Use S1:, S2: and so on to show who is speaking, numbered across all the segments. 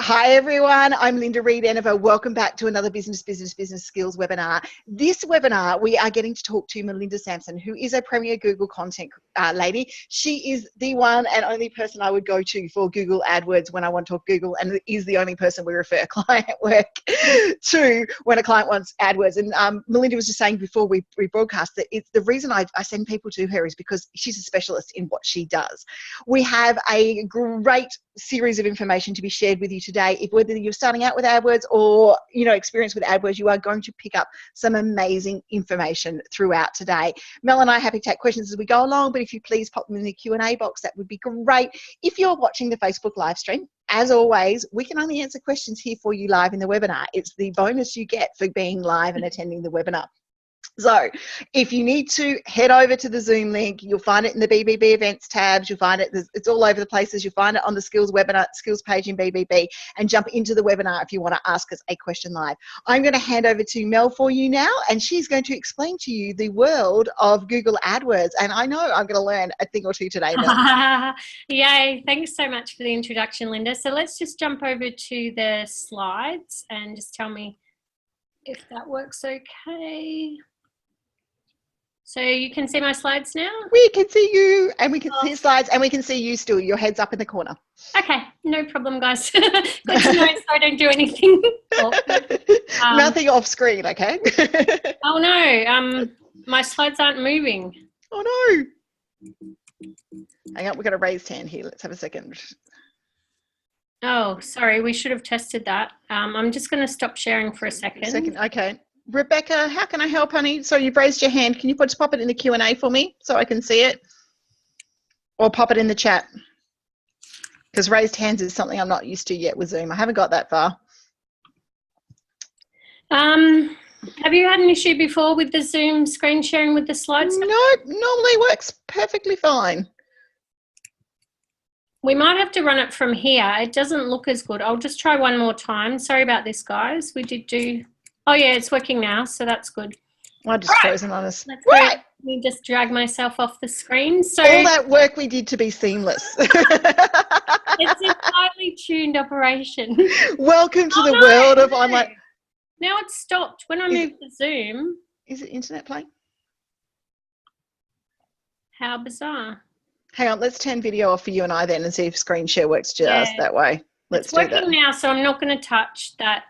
S1: Hi everyone, I'm Linda Reed-Enever. Welcome back to another Business Skills webinar. This webinar, we are getting to talk to Melinda Sampson, who is a premier Google content lady. She is the one and only person I would go to for Google AdWords when I want to talk Google, and is the only person we refer client work to when a client wants AdWords. And Melinda was just saying before we broadcast that it's the reason I send people to her is because she's a specialist in what she does. We have a great series of information to be shared with you today. If whether you're starting out with AdWords or experience with AdWords, you are going to pick up some amazing information throughout today. Mel and I are happy to take questions as we go along, but if you please pop them in the Q&A box, that would be great. If you're watching the Facebook live stream, as always, we can only answer questions here for you live in the webinar. It's the bonus you get for being live and attending the webinar. So if you need to head over to the Zoom link, you'll find it in the BBB events tabs. You'll find it, it's all over the places. You'll find it on the skills page in BBB, and jump into the webinar if you want to ask us a question live. I'm going to hand over to Mel for you now, and she's going to explain to you the world of Google AdWords. And I know I'm going to learn a thing or two today, Mel.
S2: Yay, thanks so much for the introduction, Linda. So let's just jump over to the slides and just tell me if that works okay. So you can see my slides now?
S1: We can see you, and we can see slides, and we can see you still. Your head's up in the corner.
S2: Okay, no problem, guys. Good to know, so I don't do anything.
S1: Nothing off screen, okay?
S2: Oh no, my slides aren't moving.
S1: Oh no. Hang on, we've got a raised hand here. Let's have a second.
S2: Oh, sorry, we should have tested that. I'm just going to stop sharing for a second.
S1: Okay. Rebecca, how can I help, honey? So you've raised your hand. Can you just pop it in the Q&A for me so I can see it? Or pop it in the chat? Because raised hands is something I'm not used to yet with Zoom. I haven't got that far.
S2: Have you had an issue before with the Zoom screen sharing with the slides?
S1: No, normally works perfectly fine.
S2: We might have to run it from here. It doesn't look as good. I'll just try one more time. Sorry about this, guys. We did do... Oh yeah, it's working now, so that's good.
S1: I just frozen on us.
S2: Let me just drag myself off the screen. So
S1: all that work we did to be seamless.
S2: It's a highly tuned operation.
S1: Welcome to the world of online.
S2: Now it's stopped. When I move to Zoom.
S1: Is it internet playing?
S2: How bizarre.
S1: Hang on, let's turn video off for you and I then and see if screen share works just that way.
S2: It's working now, so I'm not going to touch that.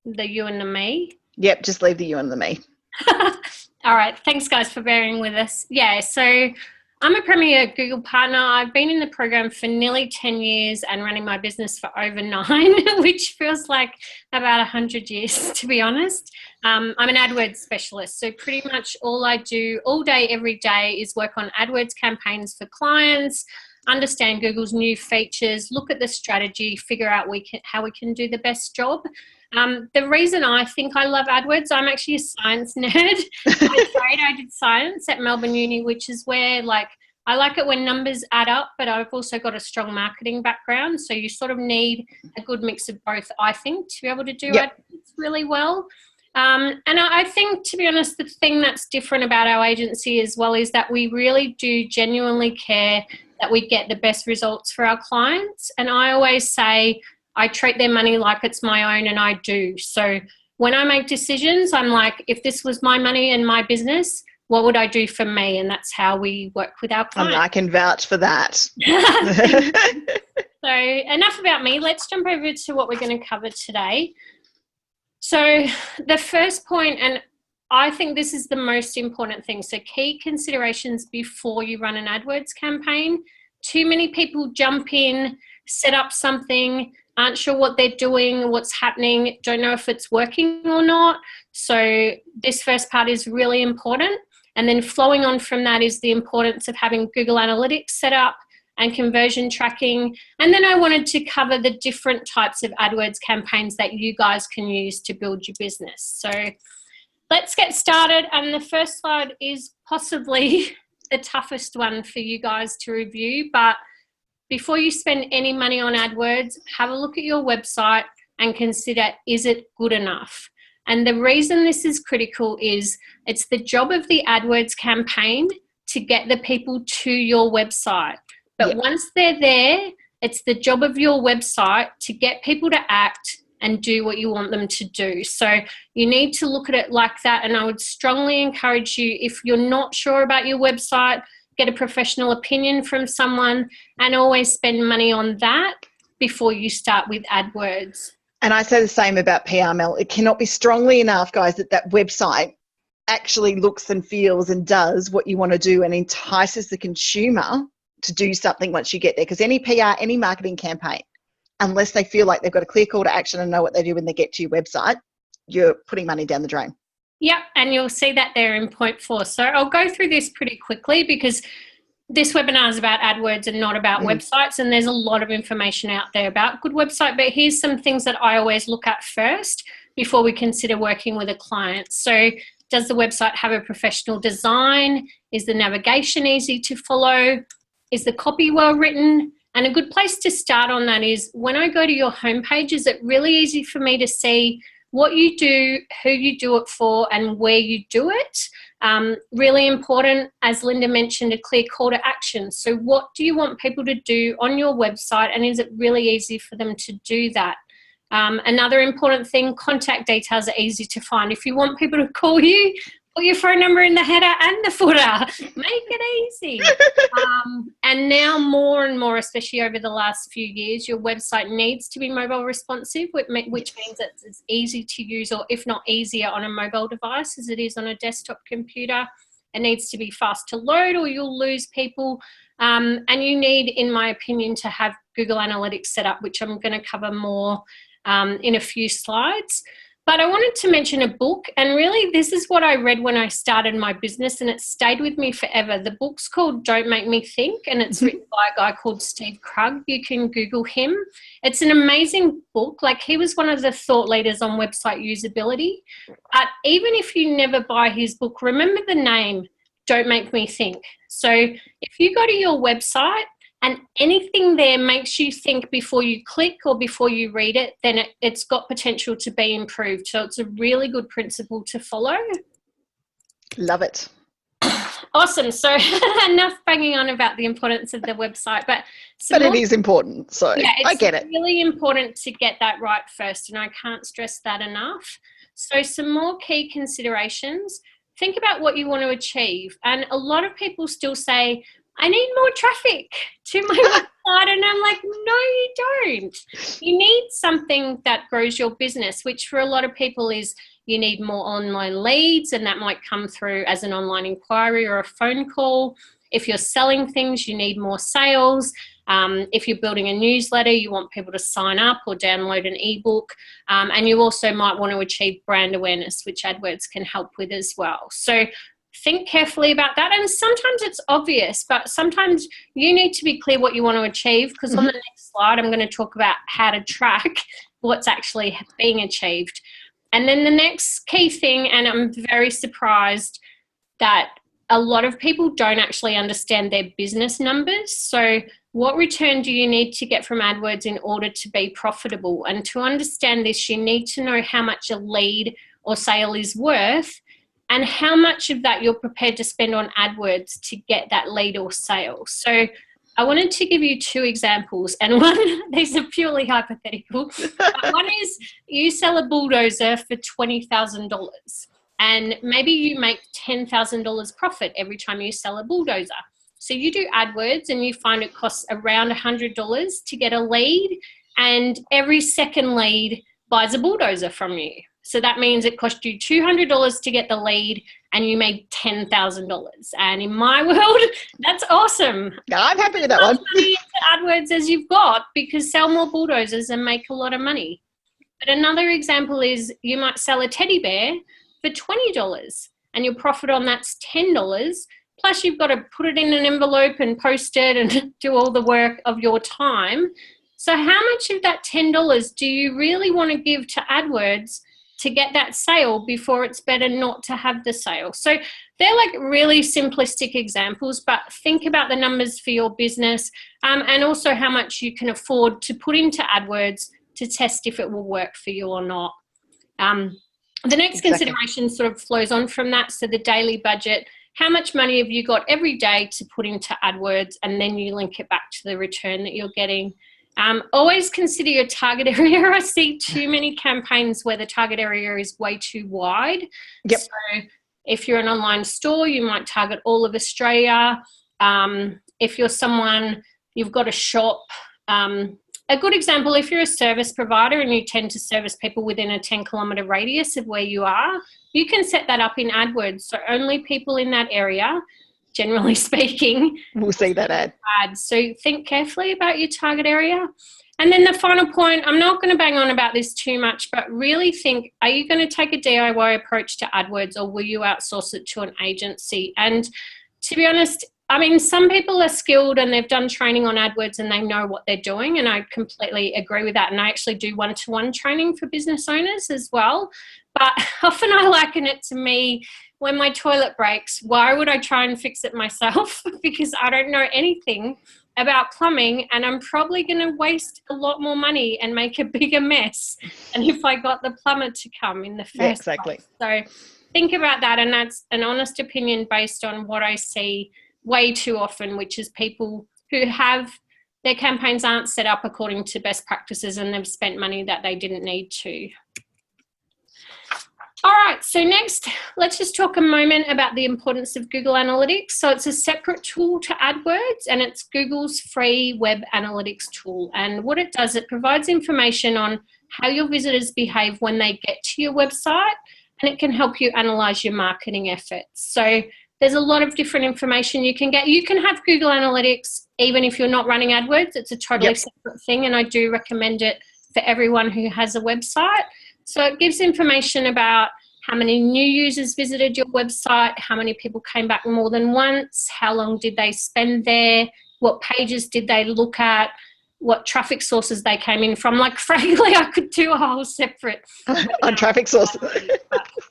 S2: The you and the me.
S1: Yep, just leave the you and the me.
S2: All right, thanks guys for bearing with us. Yeah, so I'm a premier Google partner. I've been in the program for nearly 10 years and running my business for over 9, which feels like about 100 years, to be honest. I'm an AdWords specialist, so pretty much all I do all day, every day is work on AdWords campaigns for clients, understand Google's new features, look at the strategy, figure out how we can do the best job. The reason I think I love AdWords, I'm actually a science nerd. I did science at Melbourne Uni, which is where I like it when numbers add up, but I've also got a strong marketing background. So you sort of need a good mix of both, I think, to be able to do AdWords really well. And I think, to be honest, the thing that's different about our agency as well is that we really do genuinely care that we get the best results for our clients. And I always say, I treat their money like it's my own, and I do. So when I make decisions, I'm like, if this was my money and my business, what would I do for me? And that's how we work with our clients.
S1: I can vouch for that.
S2: So enough about me. Let's jump over to what we're going to cover today. So the first point, and I think this is the most important thing. So key considerations before you run an AdWords campaign. Too many people jump in, set up something, aren't sure what they're doing, what's happening, don't know if it's working or not. So this first part is really important. And then flowing on from that is the importance of having Google Analytics set up and conversion tracking. And then I wanted to cover the different types of AdWords campaigns that you guys can use to build your business. So let's get started. And the first slide is possibly the toughest one for you guys to review, but before you spend any money on AdWords, have a look at your website and consider, is it good enough? And the reason this is critical is it's the job of the AdWords campaign to get the people to your website. But once they're there, It's the job of your website to get people to act and do what you want them to do. So you need to look at it like that. And I would strongly encourage you, if you're not sure about your website, get a professional opinion from someone, and always spend money on that before you start with AdWords.
S1: And I say the same about PR, Mel. It cannot be strongly enough, guys, that website actually looks and feels and does what you want to do and entices the consumer to do something once you get there. Because any PR, any marketing campaign, unless they feel like they've got a clear call to action and know what they do when they get to your website, you're putting money down the drain.
S2: Yep, and you'll see that there in point 4. So I'll go through this pretty quickly because this webinar is about AdWords and not about websites, and there's a lot of information out there about good website, but here's some things that I always look at first before we consider working with a client. So does the website have a professional design? Is the navigation easy to follow? Is the copy well written? And a good place to start on that is when I go to your homepage, is it really easy for me to see what you do, who you do it for, and where you do it? Really important, as Linda mentioned, a clear call to action. So what do you want people to do on your website, and is it really easy for them to do that? Another important thing, contact details are easy to find. If you want people to call you, put your phone number in the header and the footer. Make it easy. And now more and more, especially over the last few years, your website needs to be mobile responsive, which means it's as easy to use, or if not easier, on a mobile device as it is on a desktop computer. It needs to be fast to load or you'll lose people. And you need, in my opinion, to have Google Analytics set up, which I'm going to cover more in a few slides. But I wanted to mention a book, and really this is what I read when I started my business, and it stayed with me forever. The book's called Don't Make Me Think, and it's written by a guy called Steve Krug. You can Google him. It's an amazing book. Like, he was one of the thought leaders on website usability. But even if you never buy his book, remember the name, Don't Make Me Think. So if you go to your website and anything there makes you think before you click or before you read it, then it's got potential to be improved. So it's a really good principle to follow.
S1: Love it.
S2: Awesome. So enough banging on about the importance of the website. But
S1: it is important. So yeah, I get it.
S2: It's really important to get that right first, and I can't stress that enough. So some more key considerations. Think about what you want to achieve. And a lot of people still say, I need more traffic to my website. And I'm like, no, you don't. You need something that grows your business, which for a lot of people is you need more online leads, and that might come through as an online inquiry or a phone call. If you're selling things, you need more sales. If you're building a newsletter, you want people to sign up or download an ebook. And you also might want to achieve brand awareness, which AdWords can help with as well. So think carefully about that. And sometimes it's obvious, but sometimes you need to be clear what you want to achieve, because on the next slide, I'm going to talk about how to track what's actually being achieved. And then the next key thing, and I'm very surprised that a lot of people don't actually understand their business numbers. So what return do you need to get from AdWords in order to be profitable? And to understand this, you need to know how much a lead or sale is worth, and how much of that you're prepared to spend on AdWords to get that lead or sale. So I wanted to give you 2 examples, and one, these are purely hypothetical. One is you sell a bulldozer for $20,000, and maybe you make $10,000 profit every time you sell a bulldozer. So you do AdWords and you find it costs around $100 to get a lead, and every second lead buys a bulldozer from you. So that means it cost you $200 to get the lead and you made $10,000. And in my world, that's awesome.
S1: Yeah, I'm happy with that one.
S2: As much money into AdWords as you've got, because sell more bulldozers and make a lot of money. But another example is you might sell a teddy bear for $20 and your profit on that's $10. Plus you've got to put it in an envelope and post it and do all the work of your time. So how much of that $10 do you really want to give to AdWords to get that sale before it's better not to have the sale? So they're like really simplistic examples, but think about the numbers for your business, and also how much you can afford to put into AdWords to test if it will work for you or not. The next consideration sort of flows on from that. So the daily budget, how much money have you got every day to put into AdWords, and then you link it back to the return that you're getting. Always consider your target area. I see too many campaigns where the target area is way too wide.
S1: Yep.
S2: So if you're an online store, you might target all of Australia. If you're someone, you've got a shop. A good example, if you're a service provider and you tend to service people within a 10-kilometre radius of where you are, you can set that up in AdWords. So only people in that area, generally speaking,
S1: we'll see that ad.
S2: So think carefully about your target area. And then the final point, I'm not going to bang on about this too much, but really think, are you going to take a DIY approach to AdWords, or will you outsource it to an agency? And to be honest, I mean, some people are skilled and they've done training on AdWords and they know what they're doing, and I completely agree with that. And I actually do one-to-one training for business owners as well. But often I liken it to me when my toilet breaks. Why would I try and fix it myself? Because I don't know anything about plumbing, and I'm probably going to waste a lot more money and make a bigger mess than if I got the plumber to come in the first place. So think about that, and that's an honest opinion based on what I see way too often, which is people who have their campaigns aren't set up according to best practices and they've spent money that they didn't need to. All right, so next, let's just talk a moment about the importance of Google Analytics. So it's a separate tool to AdWords, and it's Google's free web analytics tool. And what it does, it provides information on how your visitors behave when they get to your website, and it can help you analyze your marketing efforts. So there's a lot of different information you can get. You can have Google Analytics even if you're not running AdWords. It's a totally separate thing, and I do recommend it for everyone who has a website. So it gives information about how many new users visited your website, how many people came back more than once, how long did they spend there, what pages did they look at, what traffic sources they came in from. Like, frankly, I could do a whole separate
S1: on traffic sources.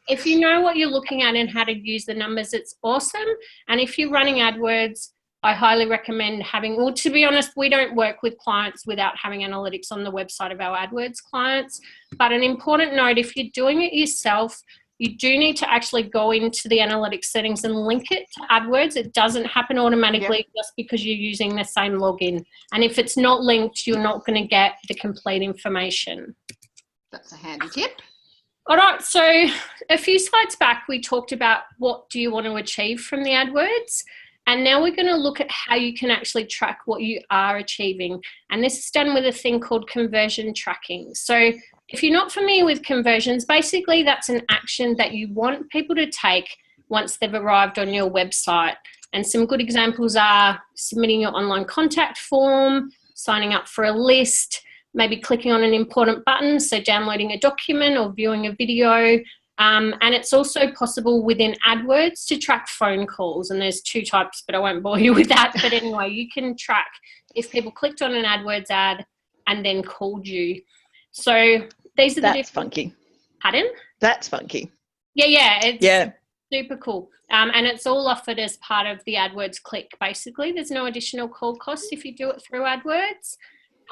S2: If you know what you're looking at and how to use the numbers, it's awesome. And if you're running AdWords, I highly recommend having, well, to be honest, we don't work with clients without having analytics on the website of our AdWords clients. But an important note, if you're doing it yourself, you do need to actually go into the analytics settings and link it to AdWords. It doesn't happen automatically just because you're using the same login. And if it's not linked, you're not going to get the complete information.
S1: That's a handy tip.
S2: All right, so a few slides back, we talked about what do you want to achieve from the AdWords. And now we're going to look at how you can actually track what you are achieving. And this is done with a thing called conversion tracking. So if you're not familiar with conversions, basically that's an action that you want people to take once they've arrived on your website. And some good examples are submitting your online contact form, signing up for a list, maybe clicking on an important button, so downloading a document or viewing a video. And it's also possible within AdWords to track phone calls, and there's two types, but I won't bore you with that. But anyway, you can track if people clicked on an AdWords ad and then called you. So these are the
S1: That's funky.
S2: Pardon?
S1: That's funky.
S2: Yeah, it's super cool. And it's all offered as part of the AdWords click, basically. There's no additional call costs if you do it through AdWords.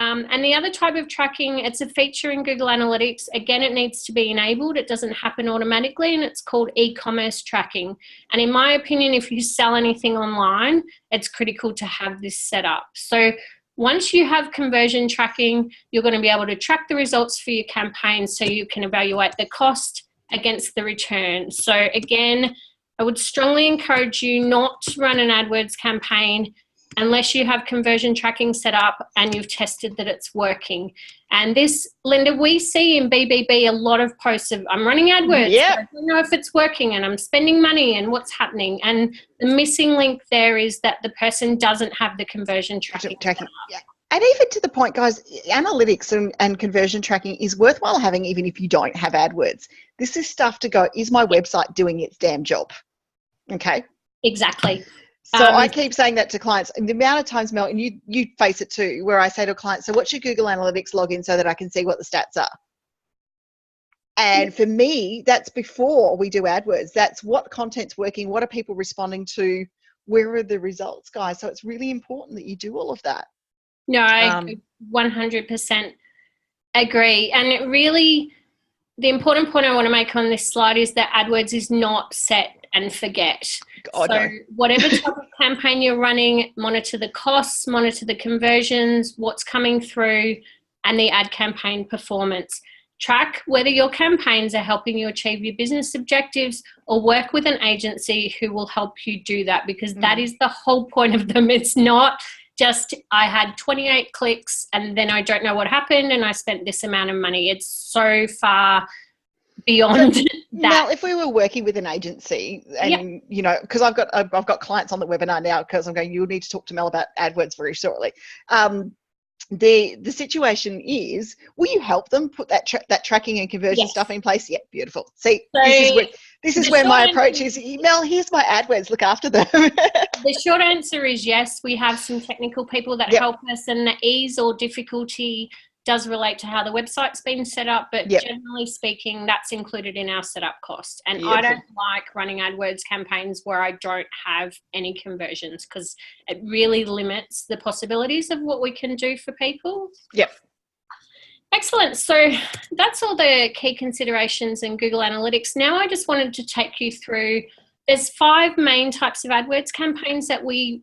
S2: And the other type of tracking, it's a feature in Google Analytics. Again, it needs to be enabled. It doesn't happen automatically, and it's called e-commerce tracking. And in my opinion, if you sell anything online, it's critical to have this set up. So once you have conversion tracking, you're going to be able to track the results for your campaign so you can evaluate the cost against the return. So again, I would strongly encourage you not to run an AdWords campaign unless you have conversion tracking set up and you've tested that it's working. And this, Linda, we see in BBB a lot of posts of, I'm running AdWords, but I don't know if it's working, and I'm spending money, and what's happening. And the missing link there is that the person doesn't have the conversion tracking.
S1: Yeah. And even to the point, guys, analytics and conversion tracking is worthwhile having even if you don't have AdWords. This is stuff to go, is my website doing its damn job? Okay.
S2: Exactly.
S1: So I keep saying that to clients. And the amount of times, Mel, and you face it too, where I say to clients, so what's your Google Analytics login so that I can see what the stats are? And for me, that's before we do AdWords. That's what content's working, what are people responding to, where are the results, guys? So it's really important that you do all of that.
S2: No, I 100% agree. And it really, the important point I want to make on this slide is that AdWords is not set and forget.
S1: Oh,
S2: So
S1: no.
S2: whatever type of campaign you're running, monitor the costs, monitor the conversions, what's coming through, and the ad campaign performance. Track whether your campaigns are helping you achieve your business objectives, or work with an agency who will help you do that, because that is the whole point of them. It's not just I had 28 clicks and then I don't know what happened and I spent this amount of money. It's so far beyond that.
S1: Now, if we were working with an agency, and you know, because I've got clients on the webinar now, because I'm going, you'll need to talk to Mel about AdWords very shortly. The situation is, will you help them put that tracking and conversion stuff in place? Yeah, beautiful. See, so this is where my approach is. Mel, here's my AdWords, look after them.
S2: The short answer is yes. We have some technical people that help us, and the ease or difficulty does relate to how the website's been set up, but generally speaking, that's included in our setup cost. And I don't like running AdWords campaigns where I don't have any conversions, because it really limits the possibilities of what we can do for people.
S1: Yep.
S2: Excellent. So that's all the key considerations in Google Analytics. Now I just wanted to take you through, there's 5 main types of AdWords campaigns that we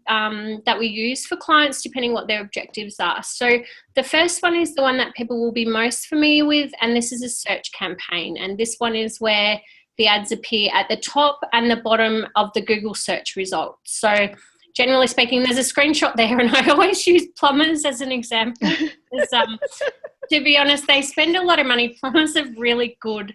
S2: use for clients, depending what their objectives are. So the first one is the one that people will be most familiar with, and this is a search campaign. And this one is where the ads appear at the top and the bottom of the Google search results. So generally speaking, there's a screenshot there, and I always use plumbers as an example. To be honest, they spend a lot of money. Plumbers are really good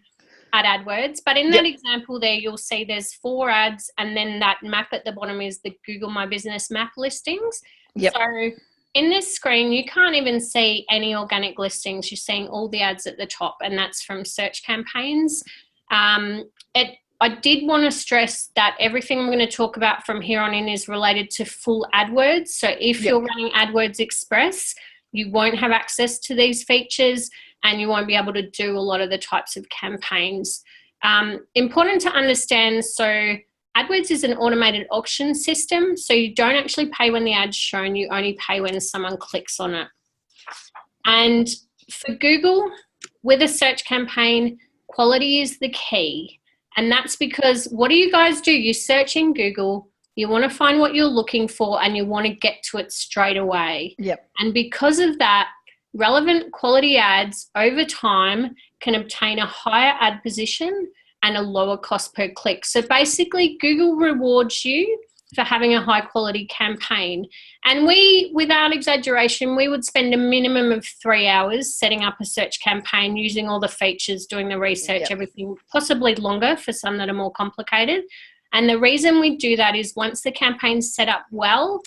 S2: at AdWords, but in that example there, you'll see there's 4 ads, and then that map at the bottom is the Google My Business map listings. So in this screen, you can't even see any organic listings. You're seeing all the ads at the top, and that's from search campaigns. I did want to stress that everything I'm going to talk about from here on in is related to full AdWords. So if you're running AdWords Express, you won't have access to these features, and you won't be able to do a lot of the types of campaigns. Important to understand, so AdWords is an automated auction system, so you don't actually pay when the ad's shown, you only pay when someone clicks on it. And for Google, with a search campaign, quality is the key. And that's because, what do you guys do? You search in Google, you want to find what you're looking for, and you want to get to it straight away. And because of that, relevant quality ads over time can obtain a higher ad position and a lower cost per click. So basically, Google rewards you for having a high quality campaign. And we, without exaggeration, we would spend a minimum of 3 hours setting up a search campaign, using all the features, doing the research, everything, possibly longer for some that are more complicated. And the reason we do that is, once the campaign's set up well,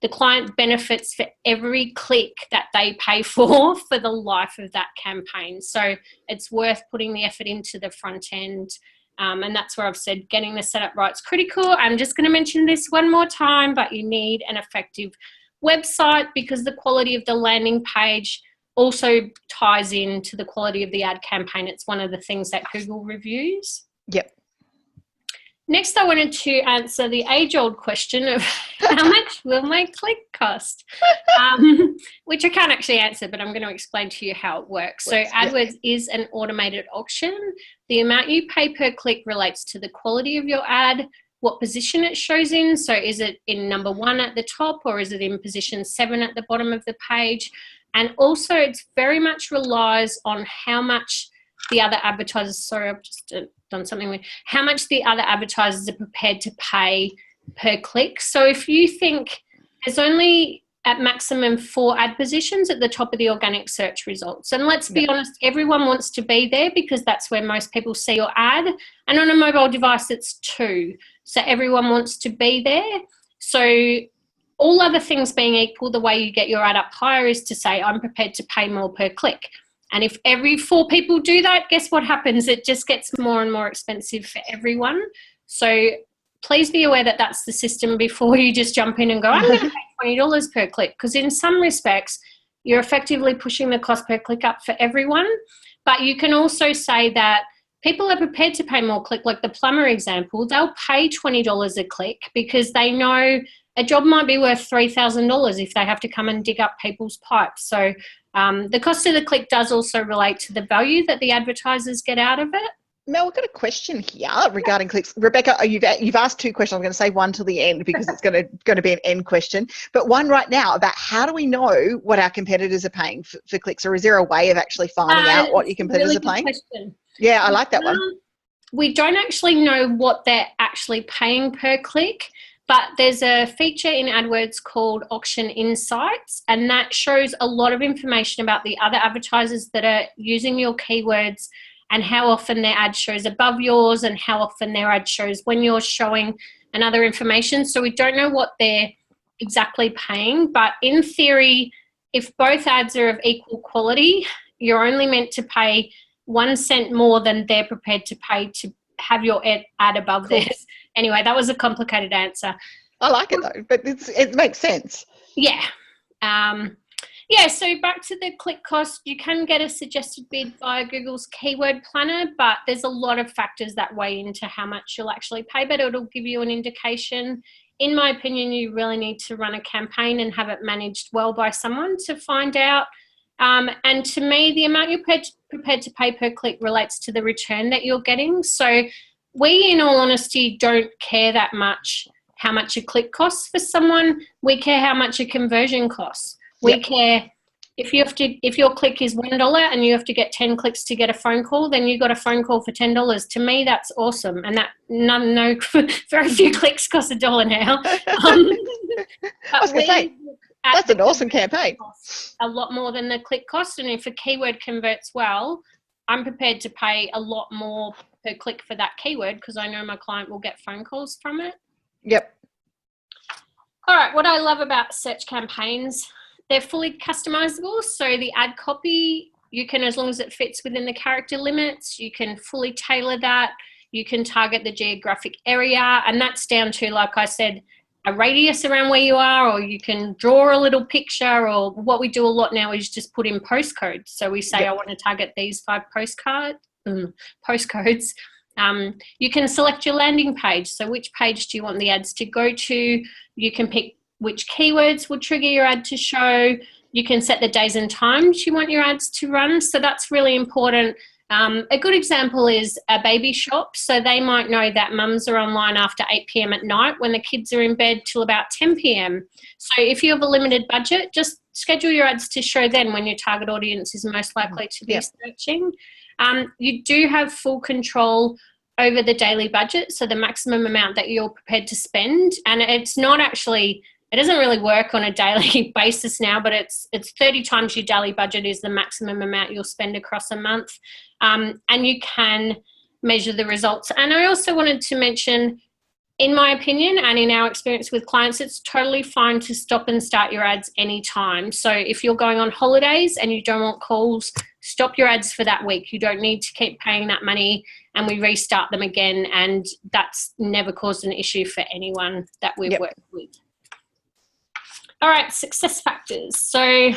S2: the client benefits for every click that they pay for the life of that campaign. So it's worth putting the effort into the front end. And that's where I've said getting the setup right is critical. I'm just going to mention this one more time, but you need an effective website, because the quality of the landing page also ties into the quality of the ad campaign. It's one of the things that Google reviews. Next, I wanted to answer the age-old question of how much will my click cost, which I can't actually answer, but I'm going to explain to you how it works. So AdWords is an automated auction. The amount you pay per click relates to the quality of your ad, what position it shows in. So is it in number 1 at the top, or is it in position 7 at the bottom of the page? And also, it's very much relies on how much the other advertisers, sorry, I've just done something with, how much the other advertisers are prepared to pay per click. So if you think there's only at maximum 4 ad positions at the top of the organic search results, and let's be honest, everyone wants to be there, because that's where most people see your ad, and on a mobile device it's 2, so everyone wants to be there. So all other things being equal, the way you get your ad up higher is to say, I'm prepared to pay more per click. And if every 4 people do that, guess what happens? It just gets more and more expensive for everyone. So please be aware that that's the system before you just jump in and go, I'm going to pay $20 per click. Because in some respects, you're effectively pushing the cost per click up for everyone. But you can also say that people are prepared to pay more click, like the plumber example. They'll pay $20 a click because they know a job might be worth $3,000 if they have to come and dig up people's pipes. So the cost of the click does also relate to the value that the advertisers get out of it.
S1: Mel, we've got a question here regarding clicks. Rebecca, you've asked two questions. I'm going to say one till the end because it's going to be an end question. But one right now about how do we know what our competitors are paying for clicks, or is there a way of actually finding out what your competitors are paying?
S2: Question.
S1: Yeah, I like that one.
S2: We don't actually know what they're actually paying per click, but there's a feature in AdWords called Auction Insights, and that shows a lot of information about the other advertisers that are using your keywords and how often their ad shows above yours and how often their ad shows when you're showing, and other information. So we don't know what they're exactly paying, but in theory, if both ads are of equal quality, you're only meant to pay 1 cent more than they're prepared to pay to have your ad above theirs. Anyway, that was a complicated answer.
S1: I like it though, but it makes sense.
S2: Yeah. Yeah, so back to the click cost, you can get a suggested bid via Google's keyword planner, but there's a lot of factors that weigh into how much you'll actually pay, but it'll give you an indication. In my opinion, you really need to run a campaign and have it managed well by someone to find out. And to me, the amount you're prepared to pay per click relates to the return that you're getting. So we, in all honesty, don't care that much how much a click costs for someone. We care how much a conversion costs. We care if your click is $1 and you have to get 10 clicks to get a phone call, then you got a phone call for $10. To me, that's awesome. And that very few clicks cost $1 now.
S1: I was going to say, that's an awesome campaign.
S2: A lot more than the click cost. And if a keyword converts well, I'm prepared to pay a lot more per click for that keyword because I know my client will get phone calls from it.
S1: Yep.
S2: All right. What I love about search campaigns, they're fully customizable. So the ad copy, you can, as long as it fits within the character limits, you can fully tailor that. You can target the geographic area. And that's down to, like I said, a radius around where you are, or you can draw a little picture, or what we do a lot now is just put in postcodes. So we say, I want to target these 5 postcodes. You can select your landing page. So which page do you want the ads to go to? You can pick which keywords will trigger your ad to show. You can set the days and times you want your ads to run. So that's really important. A good example is a baby shop. So they might know that mums are online after 8 p.m. at night when the kids are in bed till about 10 p.m. So if you have a limited budget, just schedule your ads to show then when your target audience is most likely to be searching. You do have full control over the daily budget, so the maximum amount that you're prepared to spend. And it's not actually, it doesn't really work on a daily basis now, but it's 30 times your daily budget is the maximum amount you'll spend across a month. And you can measure the results. And I also wanted to mention, in my opinion and in our experience with clients, it's totally fine to stop and start your ads anytime. So if you're going on holidays and you don't want calls, stop your ads for that week. You don't need to keep paying that money, and we restart them again. And that's never caused an issue for anyone that we've worked with. All right, success factors. So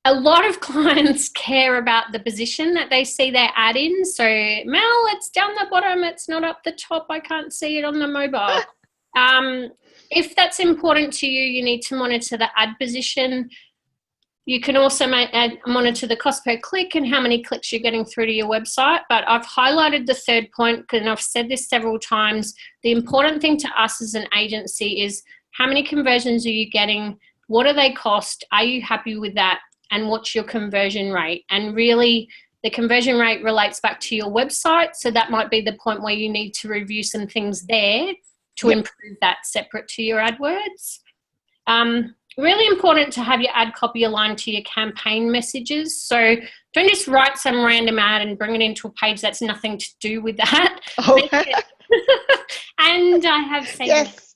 S2: a lot of clients care about the position that they see their ad in. So, Mel, it's down the bottom. It's not up the top. I can't see it on the mobile. If that's important to you, you need to monitor the ad position. You can also monitor the cost per click and how many clicks you're getting through to your website. But I've highlighted the third point, and I've said this several times. The important thing to us as an agency is how many conversions are you getting? What do they cost? Are you happy with that? And what's your conversion rate? And really, the conversion rate relates back to your website. So that might be the point where you need to review some things there to improve that separate to your AdWords. Really important to have your ad copy aligned to your campaign messages. So don't just write some random ad and bring it into a page that's nothing to do with that.
S1: Oh.
S2: And I have said
S1: yes.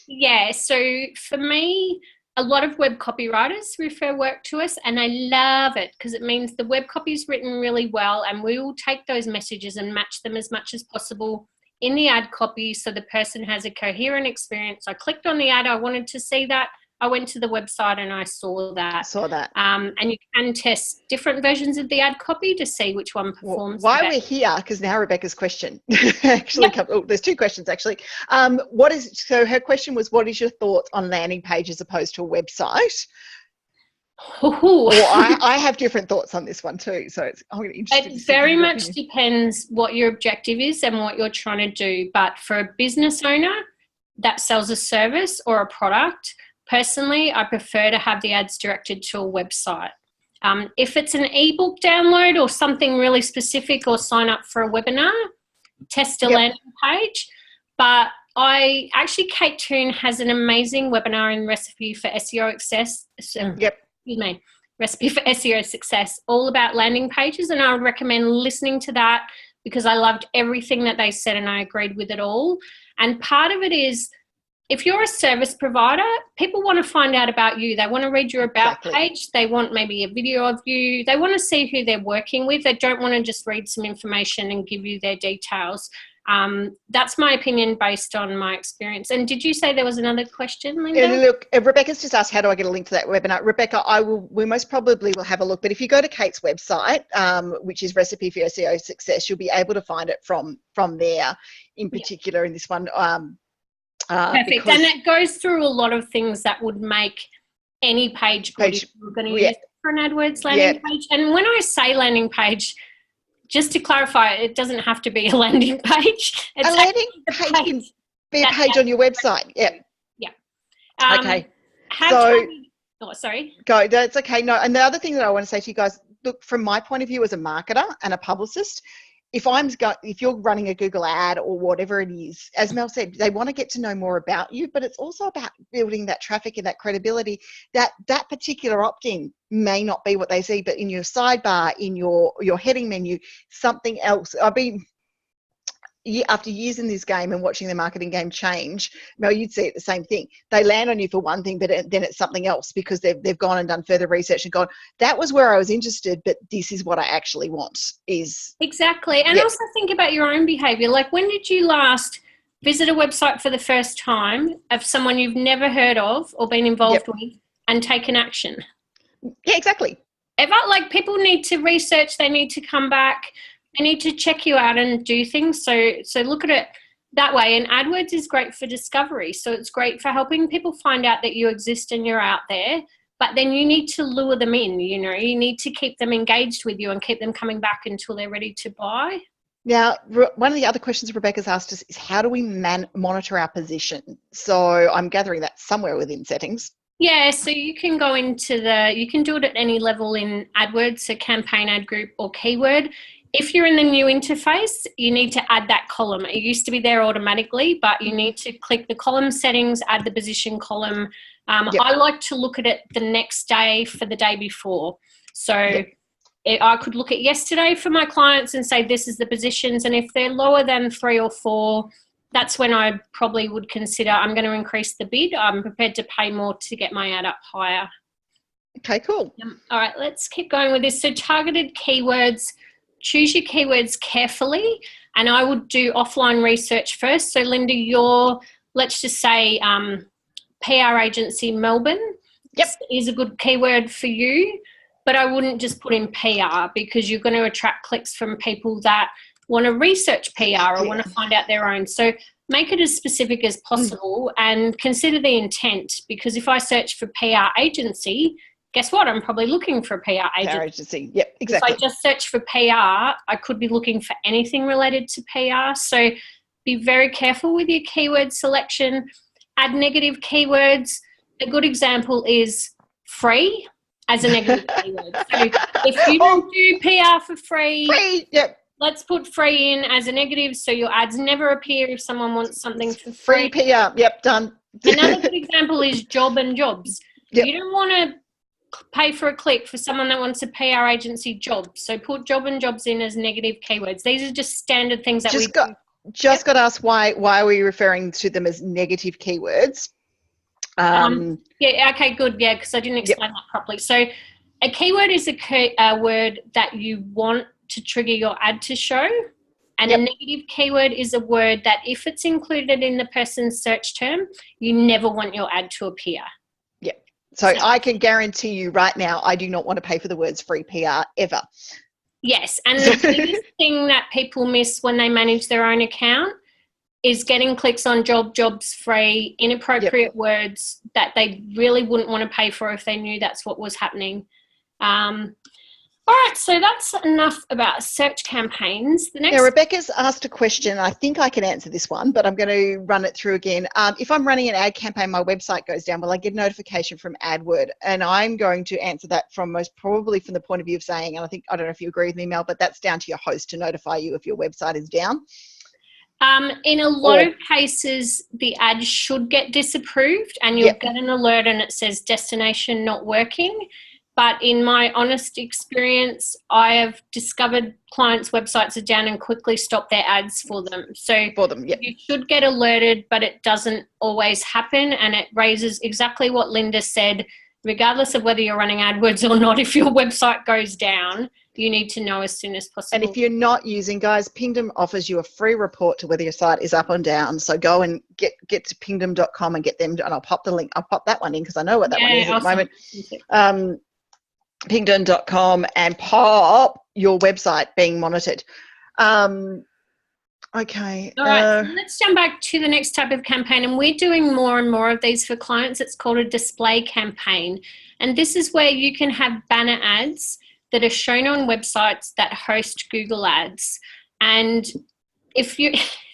S2: Yeah, so for me, a lot of web copywriters refer work to us, and I love it because it means the web copy is written really well, and we will take those messages and match them as much as possible in the ad copy so the person has a coherent experience. I clicked on the ad, I wanted to see that. I went to the website and I saw that. And you can test different versions of the ad copy to see which one performs.
S1: Why we're here, because now Rebecca's question actually comes. Oh, there's 2 questions actually. So her question was, what is your thoughts on landing page as opposed to a website? Or I have different thoughts on this one too. So I'm going to interested.
S2: It very much depends what your objective is and what you're trying to do. But for a business owner that sells a service or a product, personally, I prefer to have the ads directed to a website. If it's an ebook download or something really specific, or sign up for a webinar, test a landing page. But Kate Toon has an amazing webinar in Recipe for SEO Success. Recipe for SEO Success, all about landing pages. And I would recommend listening to that because I loved everything that they said and I agreed with it all. And part of it is, if you're a service provider, people want to find out about you. They want to read your about page. They want maybe a video of you. They want to see who they're working with. They don't want to just read some information and give you their details. That's my opinion based on my experience. And did you say there was another question, Linda?
S1: Look, Rebecca's just asked, how do I get a link to that webinar? Rebecca, we most probably will have a look. But if you go to Kate's website, which is Recipe for SEO Success, you'll be able to find it from there in particular in this one.
S2: Perfect. And it goes through a lot of things that would make any page good if you're going to use it for an AdWords landing page. And when I say landing page, just to clarify, it doesn't have to be a landing page. It's
S1: a landing page can be a page on your website. Yeah. Okay.
S2: Sorry.
S1: Go. That's okay. No. And the other thing that I want to say to you guys, look, from my point of view as a marketer and a publicist, if you're running a Google ad or whatever it is, as Mel said, they want to get to know more about you, but it's also about building that traffic and that credibility. That particular opt-in may not be what they see, but in your sidebar, in your heading menu, something else. After years in this game and watching the marketing game change, Mel, you'd see it the same thing. They land on you for one thing, but then it's something else because they've gone and done further research and gone, that was where I was interested, but this is what I actually want.
S2: Exactly. And also think about your own behavior. Like, when did you last visit a website for the first time of someone you've never heard of or been involved with and taken action?
S1: Yeah, exactly.
S2: Like, people need to research, they need to come back. They need to check you out and do things. So look at it that way. And AdWords is great for discovery. So it's great for helping people find out that you exist and you're out there. But then you need to lure them in, you need to keep them engaged with you and keep them coming back until they're ready to buy.
S1: Now, one of the other questions Rebecca's asked us is, how do we monitor our position? So I'm gathering that somewhere within settings.
S2: Yeah, so you can go into you can do it at any level in AdWords, so campaign, ad group, or keyword. If you're in the new interface, you need to add that column. It used to be there automatically, but you need to click the column settings, add the position column. I like to look at it the next day for the day before. So I could look at yesterday for my clients and say, this is the positions. And if they're lower than 3 or 4, that's when I probably would consider I'm going to increase the bid. I'm prepared to pay more to get my ad up higher.
S1: Okay, cool.
S2: All right, let's keep going with this. So targeted keywords. Choose your keywords carefully, and I would do offline research first. So Linda, let's just say PR agency Melbourne is a good keyword for you, but I wouldn't just put in PR because you're going to attract clicks from people that want to research PR or want to find out their own. So make it as specific as possible and consider the intent, because if I search for PR agency, guess what? I'm probably looking for a PR agency.
S1: Yep, exactly.
S2: If I just search for PR, I could be looking for anything related to PR. So be very careful with your keyword selection. Add negative keywords. A good example is free as a negative keyword. So if you don't do PR for free, let's put free in as a negative so your ads never appear if someone wants something for free.
S1: Free PR, done.
S2: Another good example is job and jobs. You don't want to pay for a click for someone that wants a PR agency job. So put job and jobs in as negative keywords. These are just standard things that
S1: got to ask why are we referring to them as negative keywords?
S2: Okay, good. Yeah, because I didn't explain that properly. So a keyword is a word that you want to trigger your ad to show. And a negative keyword is a word that if it's included in the person's search term, you never want your ad to appear.
S1: So I can guarantee you right now, I do not want to pay for the words free PR ever.
S2: Yes. And the biggest thing that people miss when they manage their own account, is getting clicks on jobs free, inappropriate words that they really wouldn't want to pay for if they knew that's what was happening. All right, so that's enough about search campaigns. The next.
S1: Now, Rebecca's asked a question. I think I can answer this one, but I'm going to run it through again. If I'm running an ad campaign, my website goes down. Will I get notification from AdWords? And I'm going to answer that from most probably from the point of view of saying, and I don't know if you agree with me, Mel, but that's down to your host to notify you if your website is down.
S2: In a lot of cases, the ad should get disapproved and you'll get an alert and it says destination not working. But in my honest experience, I have discovered clients' websites are down and quickly stop their ads for them. So you should get alerted, but it doesn't always happen. And it raises exactly what Linda said, regardless of whether you're running AdWords or not, if your website goes down, you need to know as soon as possible.
S1: And if you're not using, guys, Pingdom offers you a free report to whether your site is up or down. So go and get to pingdom.com and get them. And I'll pop the link. I'll pop that one in because I know what that one is at the moment. Pingdom.com and pop your website being monitored. Okay.
S2: All right, so let's jump back to the next type of campaign. And we're doing more and more of these for clients. It's called a display campaign. And this is where you can have banner ads that are shown on websites that host Google ads. And if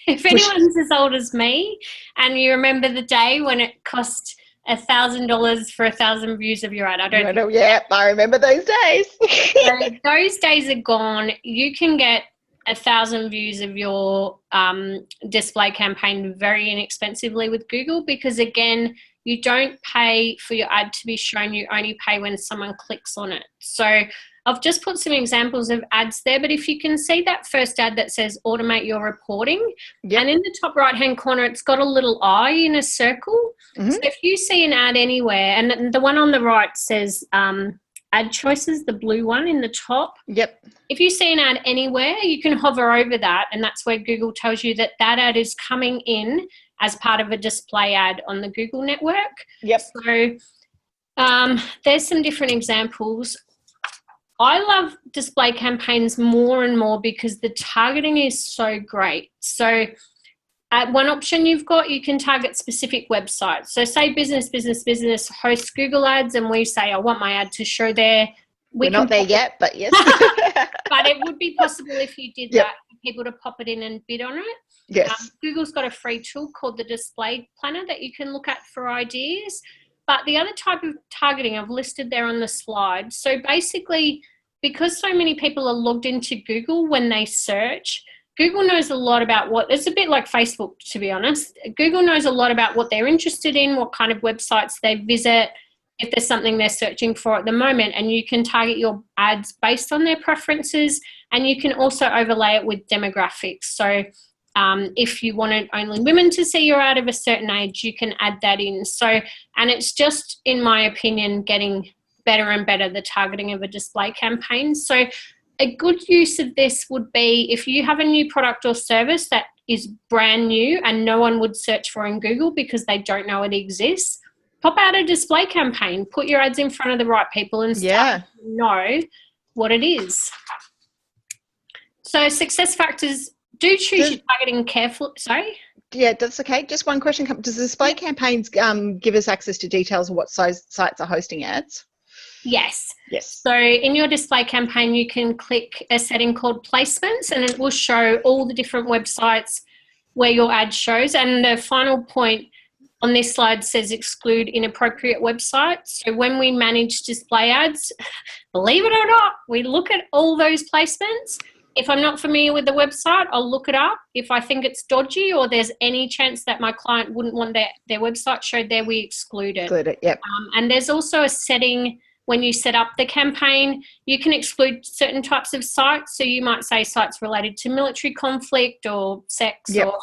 S2: anyone's as old as me and you remember the day when it cost $1,000 for 1,000 views of your ad.
S1: I remember those days.
S2: So those days are gone. You can get 1,000 views of your display campaign very inexpensively with Google because, again, you don't pay for your ad to be shown. You only pay when someone clicks on it. So I've just put some examples of ads there, but if you can see that first ad that says automate your reporting, and in the top right-hand corner, it's got a little eye in a circle. So if you see an ad anywhere, and the one on the right says ad choices, the blue one in the top. If you see an ad anywhere, you can hover over that, and that's where Google tells you that that ad is coming in as part of a display ad on the Google network. So there's some different examples. I love display campaigns more and more because the targeting is so great. So one option you've got, you can target specific websites. So say business hosts Google ads and we say, I want my ad to show there.
S1: We're not there yet, but yes.
S2: But it would be possible if you did that for people to pop it in and bid on it. Google's got a free tool called the Display Planner that you can look at for ideas. But the other type of targeting I've listed there on the slide. So basically, because so many people are logged into Google when they search, Google knows a lot about it's a bit like Facebook, to be honest. Google knows a lot about what they're interested in, what kind of websites they visit, if there's something they're searching for at the moment, and you can target your ads based on their preferences, and you can also overlay it with demographics. So if you wanted only women to see your ad of a certain age, you can add that in. So, and it's just, in my opinion, getting better and better, the targeting of a display campaign. So a good use of this would be if you have a new product or service that is brand new and no one would search for in Google because they don't know it exists, pop out a display campaign, put your ads in front of the right people and start to know what it is. So success factors, do choose your targeting carefully. Sorry?
S1: Yeah, that's okay. Just one question. Does the display campaigns give us access to details of what sites are hosting ads?
S2: Yes. So in your display campaign, you can click a setting called placements and it will show all the different websites where your ad shows. And the final point on this slide says exclude inappropriate websites. So when we manage display ads, believe it or not, we look at all those placements. If I'm not familiar with the website, I'll look it up. If I think it's dodgy or there's any chance that my client wouldn't want their website showed there, we exclude it. And there's also a setting when you set up the campaign, you can exclude certain types of sites. So you might say sites related to military conflict or sex or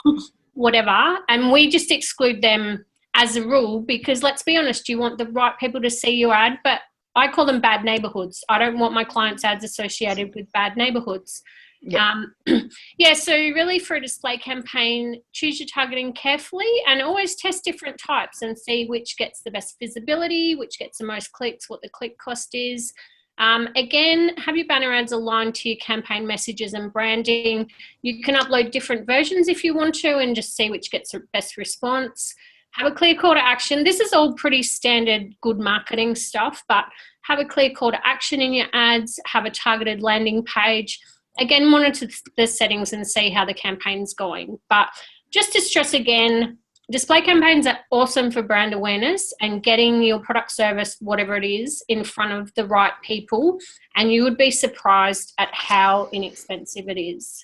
S2: whatever. And we just exclude them as a rule because, let's be honest, you want the right people to see your ad, but I call them bad neighborhoods. I don't want my clients' ads associated with bad neighborhoods. So really for a display campaign, choose your targeting carefully and always test different types and see which gets the best visibility, which gets the most clicks, what the click cost is. Again, have your banner ads aligned to your campaign messages and branding. You can upload different versions if you want to and just see which gets the best response. Have a clear call to action. This is all pretty standard good marketing stuff, but have a clear call to action in your ads, have a targeted landing page. Again, monitor the settings and see how the campaign's going. But just to stress again, display campaigns are awesome for brand awareness and getting your product, service, whatever it is, in front of the right people. And you would be surprised at how inexpensive it is.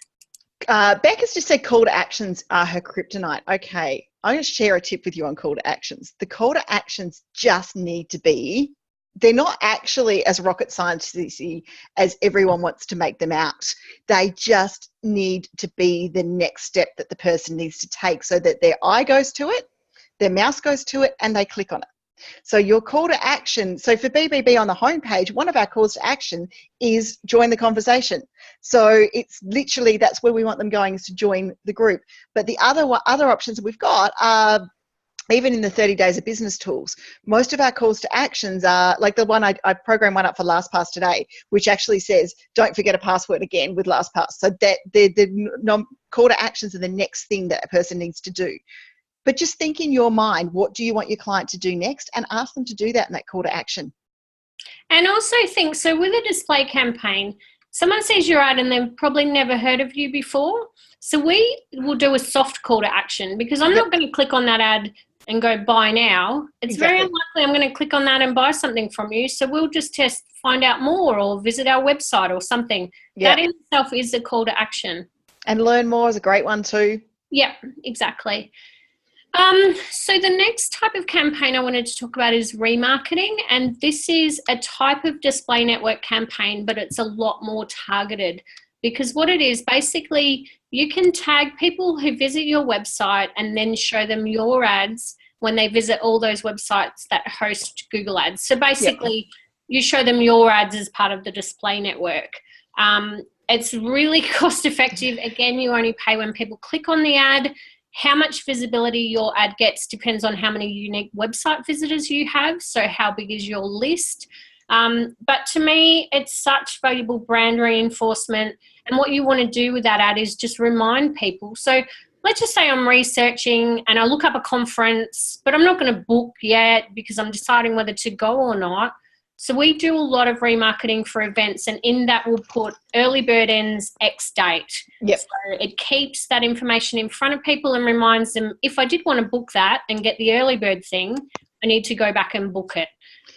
S1: Becca's just said call to actions are her kryptonite. Okay, I'm going to share a tip with you on call to actions. The call to actions just need to be, they're not actually as rocket science-y as everyone wants to make them out. They just need to be the next step that the person needs to take so that their eye goes to it, their mouse goes to it, and they click on it. So your call to action, so for BBB on the homepage, one of our calls to action is join the conversation. So it's literally, that's where we want them going, is to join the group. But the other options that we've got are, even in the 30 days of business tools, most of our calls to actions are like the one I programmed one up for LastPass today, which actually says, don't forget a password again with LastPass. So that the call to actions are the next thing that a person needs to do. But just think in your mind, what do you want your client to do next, and ask them to do that in that call to action.
S2: And also think, so with a display campaign, someone sees your ad and they've probably never heard of you before. So we will do a soft call to action, because I'm not going to click on that ad and go buy now. It's very unlikely I'm going to click on that and buy something from you. So we'll just find out more or visit our website or something. That in itself is a call to action. And
S1: learn more is a great one too.
S2: Yeah, exactly. So the next type of campaign I wanted to talk about is remarketing, and this is a type of display network campaign, but it's a lot more targeted, because what it is, basically you can tag people who visit your website and then show them your ads when they visit all those websites that host Google ads. So basically you show them your ads as part of the display network. It's really cost effective. Again, you only pay when people click on the ad. How much visibility your ad gets depends on how many unique website visitors you have. So how big is your list? But to me, it's such valuable brand reinforcement. And what you want to do with that ad is just remind people. So let's just say I'm researching and I look up a conference, but I'm not going to book yet because I'm deciding whether to go or not. So we do a lot of remarketing for events, and in that we'll put early bird ends X date.
S1: Yep.
S2: So it keeps that information in front of people and reminds them, if I did want to book that and get the early bird thing, I need to go back and book it.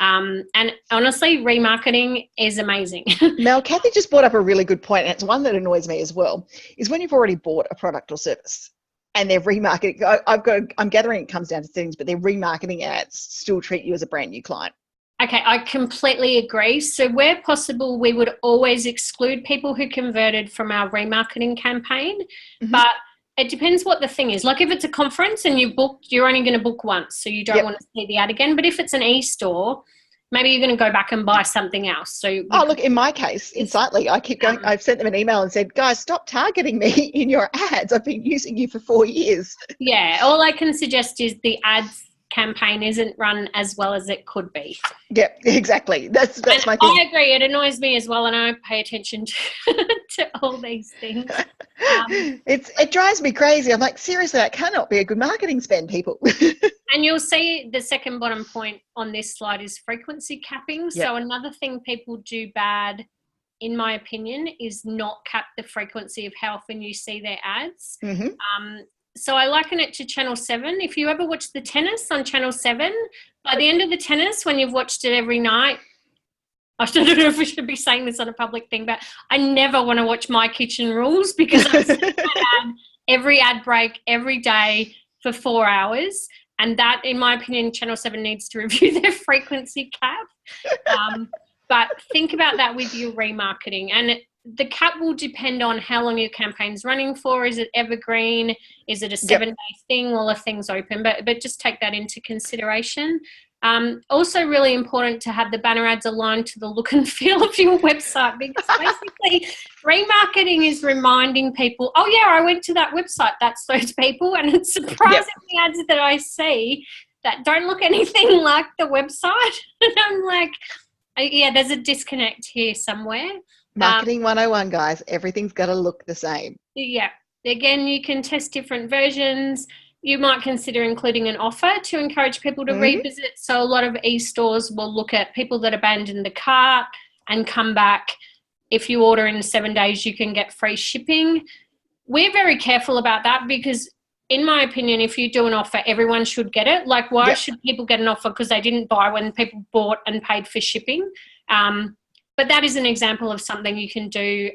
S2: And honestly, remarketing is amazing.
S1: Mel, Kathy just brought up a really good point, and it's one that annoys me as well, is when you've already bought a product or service and they're remarketing. I'm gathering it comes down to things, but their remarketing ads still treat you as a brand new client.
S2: Okay, I completely agree. So where possible, we would always exclude people who converted from our remarketing campaign. Mm-hmm. But it depends what the thing is. Like if it's a conference and you booked, you're only going to book once, so you don't want to see the ad again. But if it's an e-store, maybe you're going to go back and buy something else. So
S1: look, in my case, Insightly, I keep going. I've sent them an email and said, guys, stop targeting me in your ads. I've been using you for 4 years.
S2: Yeah, all I can suggest is the ads campaign isn't run as well as it could be.
S1: Yeah, exactly. That's my thing.
S2: I agree. It annoys me as well, and I pay attention to all these things.
S1: It drives me crazy. I'm like, seriously, that cannot be a good marketing spend, people.
S2: And you'll see the second bottom point on this slide is frequency capping. Yep. So another thing people do bad, in my opinion, is not cap the frequency of how often you see their ads. Mm-hmm. So I liken it to Channel 7. If you ever watch the tennis on Channel 7, by the end of the tennis, when you've watched it every night, I don't know if we should be saying this on a public thing, but I never want to watch My Kitchen Rules, because I see that ad every ad break, every day for 4 hours. And that, in my opinion, Channel 7 needs to review their frequency cap. But think about that with your remarketing. And the cap will depend on how long your campaign's running for. Is it evergreen? Is it a 7-day thing while the thing's open? But just take that into consideration. Also really important to have the banner ads aligned to the look and feel of your website, because basically remarketing is reminding people, oh yeah, I went to that website, that's those people. And it's surprising the ads that I see that don't look anything like the website. And I'm like, Yeah, there's a disconnect here somewhere.
S1: Marketing 101, guys. Everything's got to look the same.
S2: Yeah. Again, you can test different versions. You might consider including an offer to encourage people to revisit. So a lot of e-stores will look at people that abandon the cart and come back. If you order in 7 days, you can get free shipping. We're very careful about that because, in my opinion, if you do an offer, everyone should get it. Like, why should people get an offer because they didn't buy when people bought and paid for shipping? But that is an example of something you can do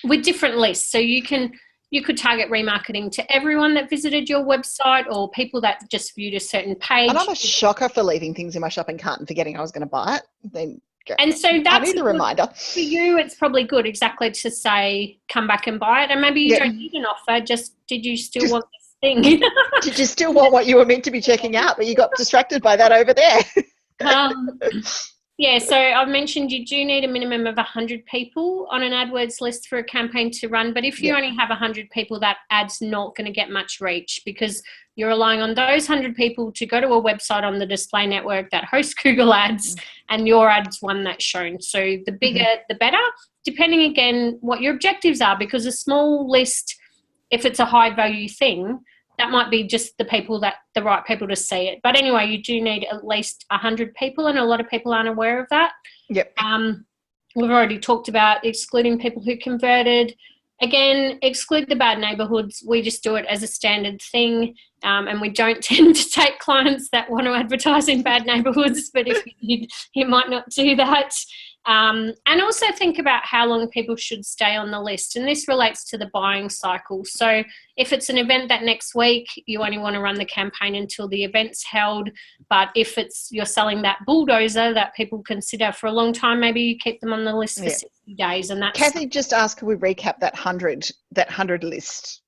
S2: with different lists. So you could target remarketing to everyone that visited your website or people that just viewed a certain page.
S1: And I'm a shocker for leaving things in my shopping cart and forgetting I was going to buy it. Then
S2: and so that's
S1: I need a reminder.
S2: For you, it's probably good exactly to say, come back and buy it. And maybe you don't need an offer, did you still want this thing?
S1: Did you still want what you were meant to be checking out, but you got distracted by that over there?
S2: Yeah, so I've mentioned you do need a minimum of 100 people on an AdWords list for a campaign to run. But if you only have 100 people, that ad's not going to get much reach because you're relying on those 100 people to go to a website on the display network that hosts Google Ads and your ad's one that's shown. So the bigger, the better, depending, again, what your objectives are, because a small list, if it's a high value thing, that might be just the right people to see it. But anyway, you do need at least 100 people, and a lot of people aren't aware of that.
S1: Yep.
S2: We've already talked about excluding people who converted. Again, exclude the bad neighbourhoods. We just do it as a standard thing, and we don't tend to take clients that want to advertise in bad neighbourhoods, but if you did, you might not do that. And also think about how long people should stay on the list. And this relates to the buying cycle. So if it's an event that next week, you only want to run the campaign until the event's held. But if you're selling that bulldozer that people consider for a long time, maybe you keep them on the list for 60 days. And that's
S1: Kathy just asked, can we recap that 100 list?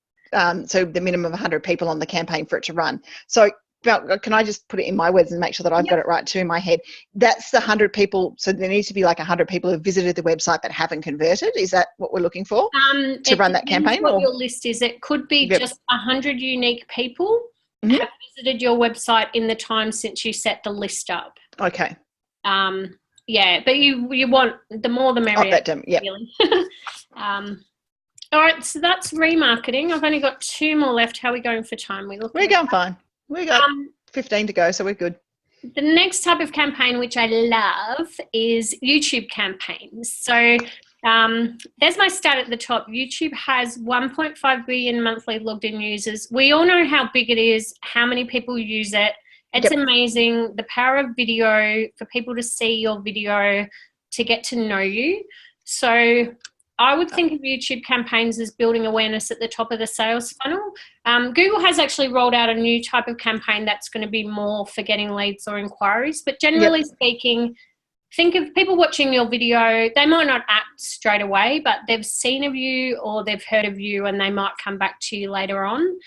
S1: So the minimum of 100 people on the campaign for it to run. So can I just put it in my words and make sure that I've got it right too in my head? That's the 100 people. So there needs to be like 100 people who visited the website that haven't converted. Is that what we're looking for to run that campaign?
S2: What your list is. It could be just 100 unique people have visited your website in the time since you set the list up.
S1: Okay.
S2: Yeah, but you want the more the merrier. Really. All right, so that's remarketing. I've only got 2 more left. How are we going for time? We're
S1: going fine. We got 15 to go, so we're good.
S2: The next type of campaign, which I love, is YouTube campaigns. So there's my stat at the top. YouTube has 1.5 billion monthly logged in users. We all know how big it is, how many people use it. It's amazing, the power of video, for people to see your video, to get to know you. So I would think of YouTube campaigns as building awareness at the top of the sales funnel. Google has actually rolled out a new type of campaign that's going to be more for getting leads or inquiries. But generally speaking, think of people watching your video. They might not act straight away, but they've seen of you or they've heard of you, and they might come back to you later on.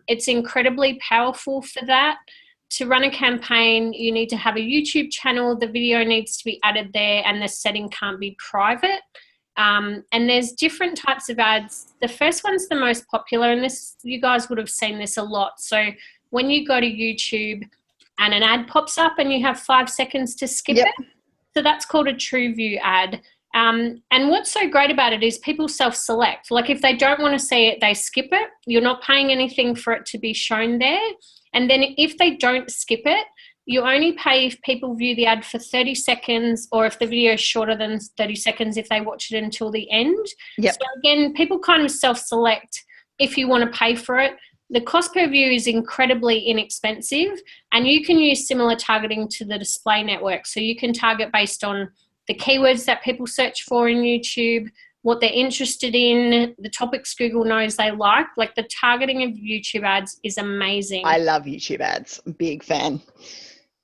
S2: It's incredibly powerful for that. To run a campaign, you need to have a YouTube channel. The video needs to be added there, and the setting can't be private. And there's different types of ads. The first one's the most popular, and this, you guys would have seen this a lot. So when you go to YouTube and an ad pops up and you have 5 seconds to skip it, so that's called a true view ad. And what's so great about it is people self-select. Like if they don't want to see it, they skip it. You're not paying anything for it to be shown there. And then if they don't skip it, you only pay if people view the ad for 30 seconds, or if the video is shorter than 30 seconds, if they watch it until the end. So again, people kind of self-select if you want to pay for it. The cost per view is incredibly inexpensive, and you can use similar targeting to the display network. So you can target based on the keywords that people search for in YouTube, what they're interested in, the topics Google knows they like. Like the targeting of YouTube ads is amazing.
S1: I love YouTube ads. I'm a big fan.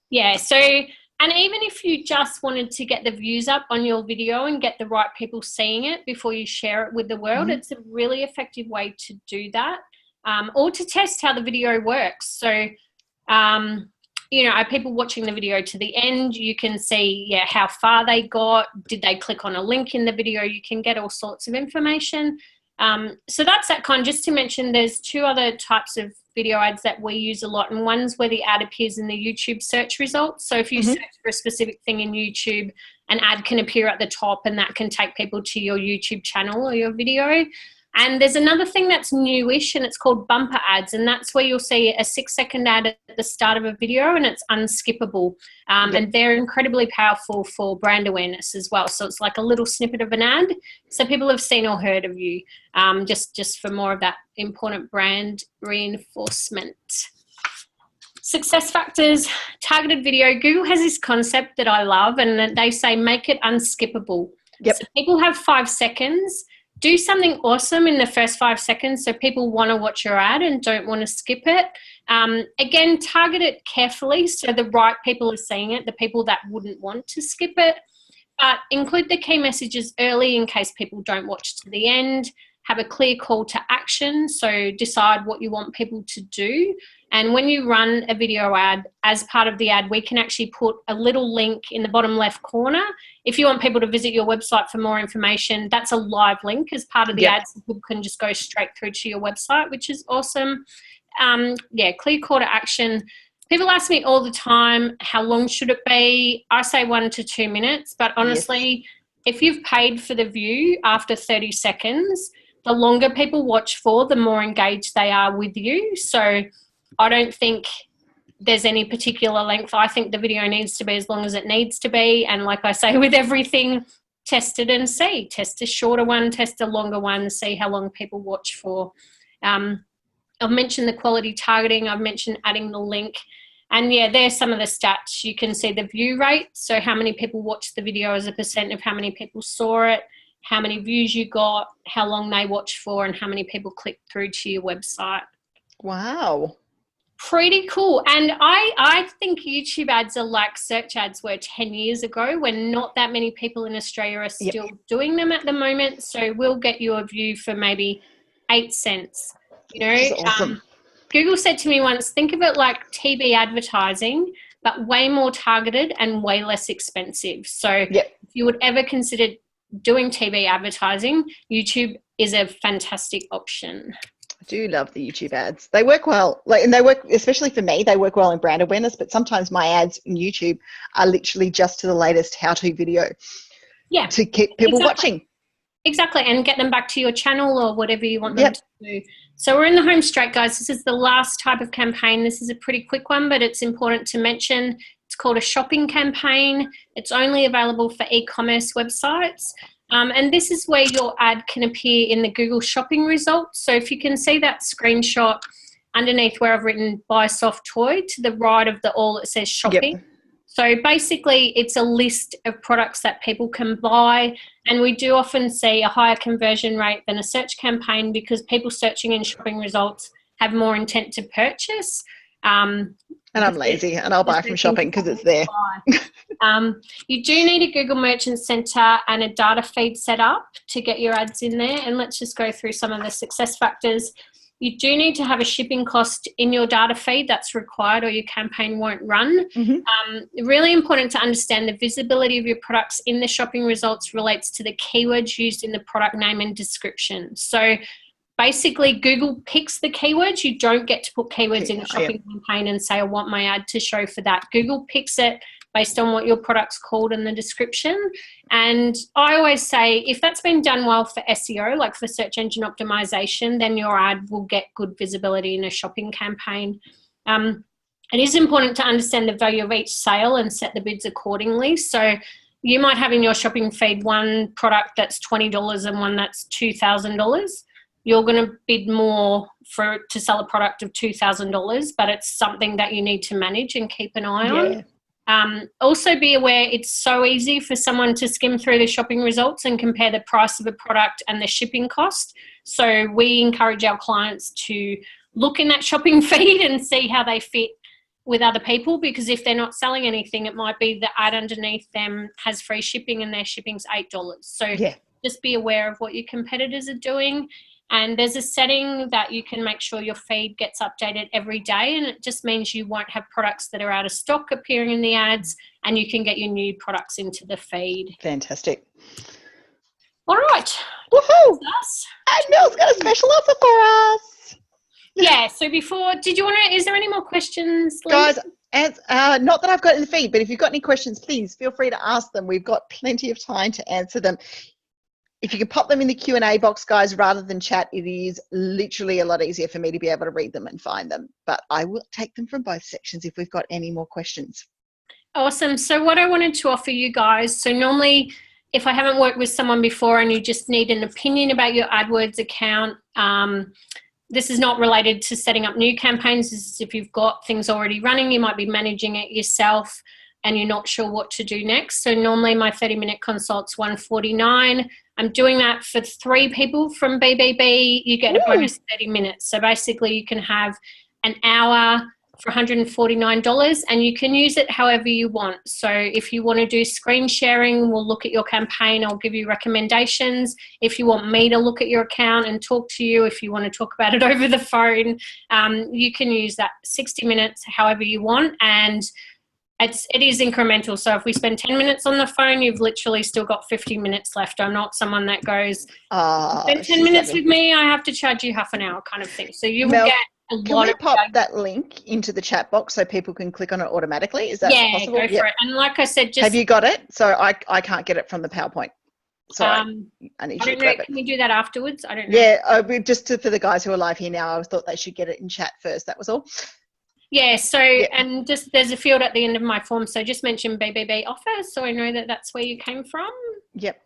S2: Yeah, so, and even if you just wanted to get the views up on your video and get the right people seeing it before you share it with the world, it's a really effective way to do that, or to test how the video works. So, you know, are people watching the video to the end? You can see, how far they got. Did they click on a link in the video? You can get all sorts of information. So that's that kind. Just to mention, there's two other types of video ads that we use a lot, and one's where the ad appears in the YouTube search results. So if you search for a specific thing in YouTube, an ad can appear at the top, and that can take people to your YouTube channel or your video. And there's another thing that's newish, and it's called bumper ads, and that's where you'll see a 6-second ad at the start of a video, and it's unskippable. And they're incredibly powerful for brand awareness as well. So it's like a little snippet of an ad, so people have seen or heard of you, just for more of that important brand reinforcement. Success factors, targeted video. Google has this concept that I love, and they say make it unskippable. So people have 5 seconds. Do something awesome in the first 5 seconds so people want to watch your ad and don't want to skip it. Again, target it carefully so the right people are seeing it, the people that wouldn't want to skip it. But include the key messages early in case people don't watch to the end. Have a clear call to action, so decide what you want people to do. And when you run a video ad, as part of the ad, we can actually put a little link in the bottom left corner. If you want people to visit your website for more information, that's a live link as part of the ad, so people can just go straight through to your website, which is awesome. Clear call to action. People ask me all the time, how long should it be? I say 1 to 2 minutes, but honestly, if you've paid for the view after 30 seconds, the longer people watch for, the more engaged they are with you. So I don't think there's any particular length. I think the video needs to be as long as it needs to be. And like I say, with everything, test it and see. Test a shorter one, test a longer one, see how long people watch for. I've mentioned the quality targeting. I've mentioned adding the link. And there's some of the stats. You can see the view rate. So how many people watched the video as a percent of how many people saw it, how many views you got, how long they watched for, and how many people clicked through to your website.
S1: Wow.
S2: Pretty cool. And I think YouTube ads are like search ads were 10 years ago, when not that many people in Australia are still doing them at the moment. So we'll get you a view for maybe 8 cents.
S1: That's awesome.
S2: Google said to me once, think of it like TV advertising, but way more targeted and way less expensive. So if you would ever consider doing TV advertising, YouTube is a fantastic option.
S1: I do love the YouTube ads. They work well, and they work, especially for me, they work well in brand awareness, but sometimes my ads in YouTube are literally just to the latest how-to video to keep people watching.
S2: Exactly, and get them back to your channel or whatever you want them to do. So we're in the home straight, guys. This is the last type of campaign. This is a pretty quick one, but it's important to mention. It's called a shopping campaign. It's only available for e-commerce websites. And this is where your ad can appear in the Google shopping results. So if you can see that screenshot underneath where I've written buy soft toy, to the right of the all it says shopping. So basically it's a list of products that people can buy, and we do often see a higher conversion rate than a search campaign because people searching in shopping results have more intent to purchase.
S1: And I'm lazy and I'll buy from shopping because it's there.
S2: You do need a Google Merchant Center and a data feed set up to get your ads in there. And let's just go through some of the success factors. You do need to have a shipping cost in your data feed. That's required, or your campaign won't run. Really important to understand the visibility of your products in the shopping results relates to the keywords used in the product name and description. So basically, Google picks the keywords. You don't get to put keywords in a shopping campaign and say, I want my ad to show for that. Google picks it based on what your product's called in the description. And I always say, if that's been done well for SEO, like for search engine optimization, then your ad will get good visibility in a shopping campaign. It is important to understand the value of each sale and set the bids accordingly. So you might have in your shopping feed one product that's $20 and one that's $2,000. You're going to bid more to sell a product of $2,000, but it's something that you need to manage and keep an eye on. Also be aware it's so easy for someone to skim through the shopping results and compare the price of a product and the shipping cost. So we encourage our clients to look in that shopping feed and see how they fit with other people, because if they're not selling anything, it might be the ad underneath them has free shipping and their shipping's $8. So just be aware of what your competitors are doing. And there's a setting that you can make sure your feed gets updated every day, and it just means you won't have products that are out of stock appearing in the ads, and you can get your new products into the feed.
S1: Fantastic.
S2: All right.
S1: Woohoo!
S2: Us.
S1: And Mel's got a special offer for us.
S2: Yeah, so before, is there any more questions, Linda?
S1: Guys, not that I've got in the feed, but if you've got any questions, please feel free to ask them. We've got plenty of time to answer them. If you can pop them in the Q&A box, guys, rather than chat, it is literally a lot easier for me to be able to read them and find them. But I will take them from both sections if we've got any more questions.
S2: Awesome. So what I wanted to offer you guys, so normally if I haven't worked with someone before and you just need an opinion about your AdWords account, this is not related to setting up new campaigns. This is if you've got things already running, you might be managing it yourself and you're not sure what to do next. So normally my 30-minute consult's $149. I'm doing that for 3 people from BBB. You get a bonus 30 minutes. So basically you can have an hour for $149 and you can use it however you want. So if you want to do screen sharing, we'll look at your campaign. I'll give you recommendations. If you want me to look at your account and talk to you, if you want to talk about it over the phone, you can use that 60 minutes however you want. And it is incremental. So if we spend 10 minutes on the phone, you've literally still got 50 minutes left. I'm not someone that goes, spend 10 minutes with me, I have to charge you half an hour kind of thing. So you will get a lot.
S1: Can we pop that link into the chat box so people can click on it automatically? Is that possible?
S2: Yeah, go for it. And like I said, just...
S1: Have you got it? So I can't get it from the PowerPoint. So I need you to grab it.
S2: Can we do that afterwards? I don't know.
S1: Yeah, just for the guys who are live here now, I thought they should get it in chat first. That was all.
S2: Yeah, so, and just there's a field at the end of my form, so just mention BBB offer, so I know that that's where you came from.
S1: Yep.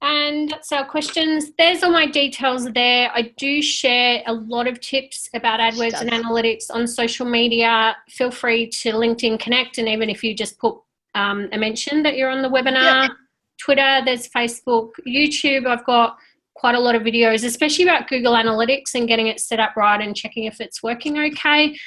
S2: And that's our questions. There's all my details there. I do share a lot of tips about AdWords and analytics on social media. Feel free to LinkedIn Connect, and even if you just put a mention that you're on the webinar. Twitter, there's Facebook, YouTube. I've got quite a lot of videos, especially about Google Analytics and getting it set up right and checking if it's working okay.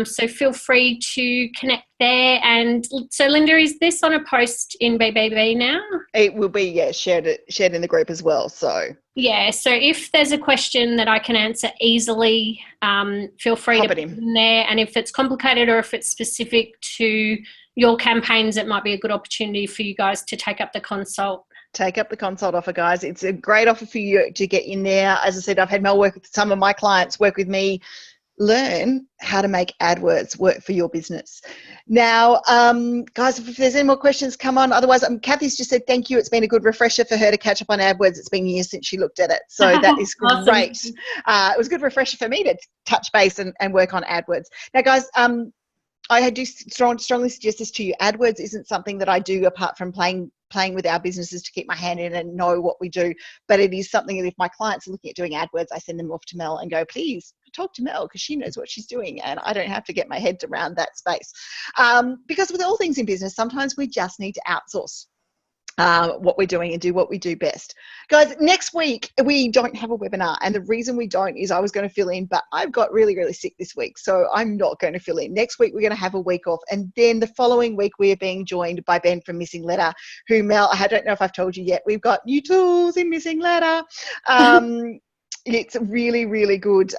S2: So feel free to connect there. And so, Linda, is this on a post in BBB now? It
S1: will be, shared in the group as well. So
S2: yeah, so if there's a question that I can answer easily, feel free to put it in there. And if it's complicated or if it's specific to your campaigns, it might be a good opportunity for you guys to take up the consult.
S1: Take up the consult offer, guys. It's a great offer for you to get in there. As I said, I've had Mel work with some of my clients, work with me, learn how to make AdWords work for your business. Now, guys, if there's any more questions, come on. Otherwise, Kathy's just said thank you. It's been a good refresher for her to catch up on AdWords. It's been years since she looked at it. So that is
S2: Awesome.
S1: Great. It was a good refresher for me to touch base and work on AdWords. Now, guys, I do strongly suggest this to you. AdWords isn't something that I do apart from playing with our businesses to keep my hand in and know what we do, but it is something that if my clients are looking at doing AdWords, I send them off to Mel and go, please talk to Mel because she knows what she's doing and I don't have to get my head around that space. Because with all things in business, sometimes we just need to outsource what we're doing and do what we do best. Guys, next week we don't have a webinar, and the reason we don't is I was going to fill in, but I've got really, really sick this week, so I'm not going to fill in. Next week we're going to have a week off, and then the following week we are being joined by Ben from Missing Letter, who, Mel, I don't know if I've told you yet, we've got new tools in Missing Letter. It's really, really good.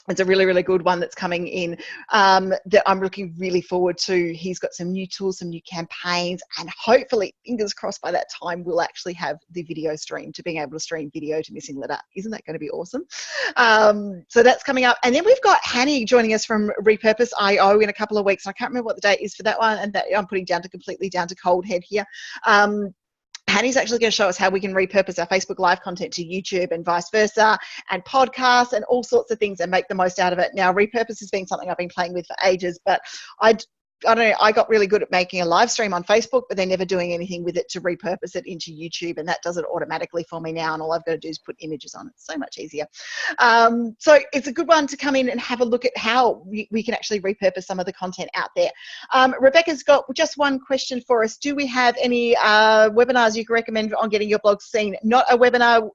S1: It's a really, really good one that's coming in that I'm looking really forward to. He's got some new tools, some new campaigns, and hopefully, fingers crossed, by that time, we'll actually have the video stream to being able to stream video to Missing Letter. Isn't that going to be awesome? So that's coming up. And then we've got Hanny joining us from Repurpose.io in a couple of weeks. I can't remember what the date is for that one, and that I'm putting completely down to cold head here. Hanny's actually going to show us how we can repurpose our Facebook Live content to YouTube and vice versa, and podcasts and all sorts of things and make the most out of it. Now, repurpose has been something I've been playing with for ages, but I don't know, I got really good at making a live stream on Facebook, but then never doing anything with it to repurpose it into YouTube, and that does it automatically for me now, and all I've got to do is put images on it. It's so much easier. So it's a good one to come in and have a look at how we can actually repurpose some of the content out there. Rebecca's got just one question for us. Do we have any webinars you can recommend on getting your blog seen? Not a webinar,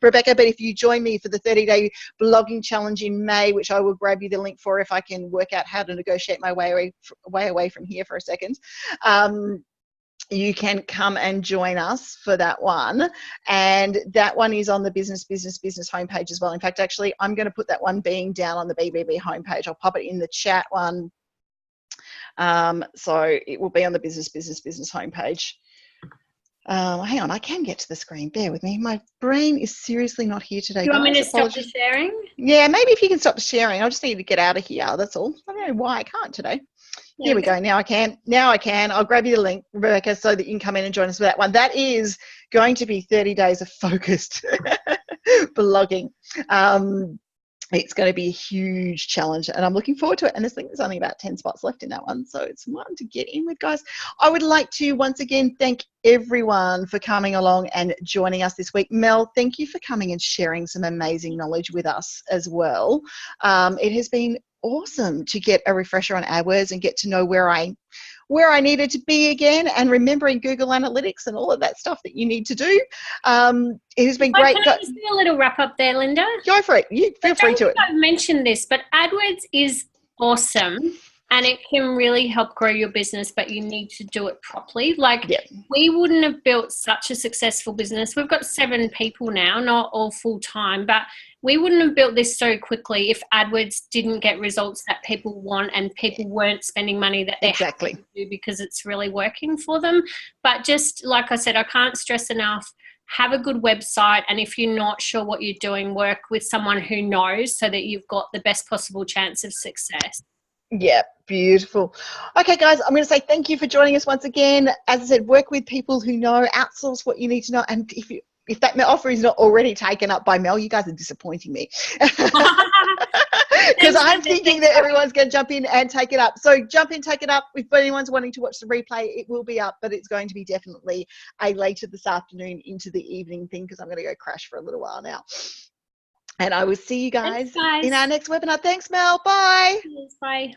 S1: Rebecca, but if you join me for the 30-day blogging challenge in May, which I will grab you the link for if I can work out how to negotiate my way away from here for a second, you can come and join us for that one, and that one is on the business homepage as well. In fact, actually, I'm going to put that one being down on the BBB homepage. I'll pop it in the chat one, so it will be on the business homepage. Hang on, I can get to the screen. Bear with me. My brain is seriously not here today,
S2: Do you want me
S1: guys.
S2: to stop the sharing?
S1: Yeah, maybe if you can stop the sharing. I just need to get out of here. That's all. I don't know why I can't today. Here we go. Now I can. Now I can. I'll grab you the link, Rebecca, so that you can come in and join us for that one. That is going to be 30 days of focused blogging. It's going to be a huge challenge, and I'm looking forward to it. And I think there's only about 10 spots left in that one, so it's one to get in with, guys. I would like to once again thank everyone for coming along and joining us this week. Mel, thank you for coming and sharing some amazing knowledge with us as well. It has been awesome to get a refresher on AdWords and get to know where I needed to be again, and remembering Google Analytics and all of that stuff that you need to do. It has been great.
S2: Can I just do a little wrap up there, Linda?
S1: Go for it. You feel free to it.
S2: I've mentioned this, but AdWords is awesome and it can really help grow your business, but you need to do it properly. Like, we wouldn't have built such a successful business. We've got 7 people now, not all full time, but we wouldn't have built this so quickly if AdWords didn't get results that people want and people weren't spending money that they have to do because it's really working for them. But just like I said, I can't stress enough, have a good website, and if you're not sure what you're doing, work with someone who knows so that you've got the best possible chance of success.
S1: Yeah, beautiful. Okay, guys, I'm going to say thank you for joining us once again. As I said, work with people who know, outsource what you need to know, and if that offer is not already taken up by Mel, you guys are disappointing me. Because I'm thinking that everyone's going to jump in and take it up. So jump in, take it up. If anyone's wanting to watch the replay, it will be up, but it's going to be definitely a later this afternoon into the evening thing, because I'm going to go crash for a little while now. And I will see you guys in our next webinar. Thanks, Mel. Bye.
S2: Bye.